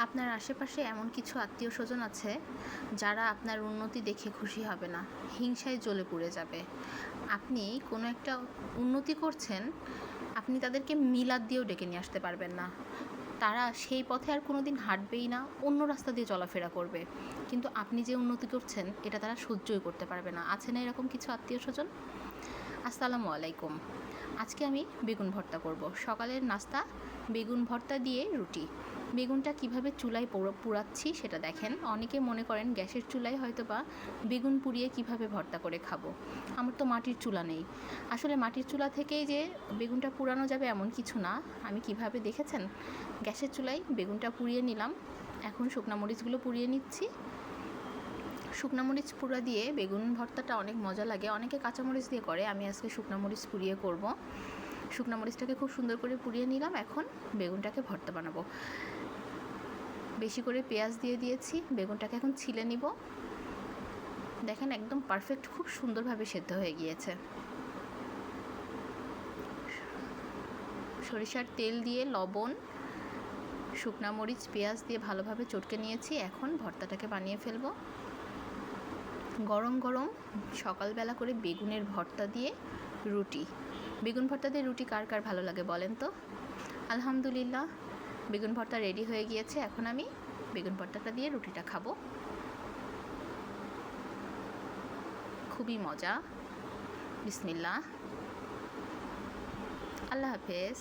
আপনার আশেপাশে এমন কিছু আত্মীয়স্বজন আছে যারা আপনার উন্নতি দেখে খুশি হবে না, হিংসায় জ্বলে পুড়ে যাবে। আপনি কোনো একটা উন্নতি করছেন, আপনি তাদেরকে মিলাদ দিয়েও ডেকে নিয়ে আসতে পারবেন না। তারা সেই পথে আর কোনো দিন হাঁটবেই না, অন্য রাস্তা দিয়ে চলাফেরা করবে। কিন্তু আপনি যে উন্নতি করছেন এটা তারা সহ্যই করতে পারবে না। আছে না এরকম কিছু আত্মীয়স্বজন? আসসালামু আলাইকুম। আজকে আমি বেগুন ভর্তা করব। সকালের নাস্তা বেগুন ভর্তা দিয়ে রুটি। বেগুনটা কিভাবে চুলায় পুড়াচ্ছি সেটা দেখেন। অনেকে মনে করেন গ্যাসের চুলায় হয়তো বা বেগুন পুড়িয়ে কিভাবে ভর্তা করে খাবো। আমার তো মাটির চুলা নেই। আসলে মাটির চুলা থেকেই যে বেগুনটা পুড়ানো যাবে এমন কিছু না। আমি কিভাবে দেখেছেন, গ্যাসের চুলায় বেগুনটা পুড়িয়ে নিলাম, এখন শুকনো মরিচগুলো পুড়িয়ে নিচ্ছি। শুকনো মরিচ পুরা দিয়ে বেগুন ভর্তাটা অনেক মজা লাগে। অনেকে কাঁচামরিচ দিয়ে করে, আমি আজকে শুকনো মরিচ পুড়িয়ে করব। শুকনো মরিচটাকে খুব সুন্দর করে পুড়িয়ে নিলাম, এখন বেগুনটাকে ভর্তা বানাবো। বেশি করে পেঁয়াজ দিয়ে দিয়েছি, বেগুনটাকে এখন ছিলে নিব। দেখেন একদম পারফেক্ট, খুব সুন্দরভাবে সেদ্ধ হয়ে গিয়েছে। সরিষার তেল দিয়ে লবণ, শুকনো মরিচ, পেঁয়াজ দিয়ে ভালোভাবে চটকে নিয়েছি। এখন ভর্তাটাকে বানিয়ে ফেলবো। গরম গরম সকালবেলা করে বেগুনের ভর্তা দিয়ে রুটি। বেগুন ভর্তা দিয়ে রুটি কার কার ভালো লাগে বলেন তো? আলহামদুলিল্লাহ, বেগুন ভর্তা রেডি হয়ে গিয়েছে। এখন আমি বেগুন ভর্তাটা দিয়ে রুটিটা খাবো। খুবই মজা। বিসমিল্লাহ। আল্লাহ হাফেজ।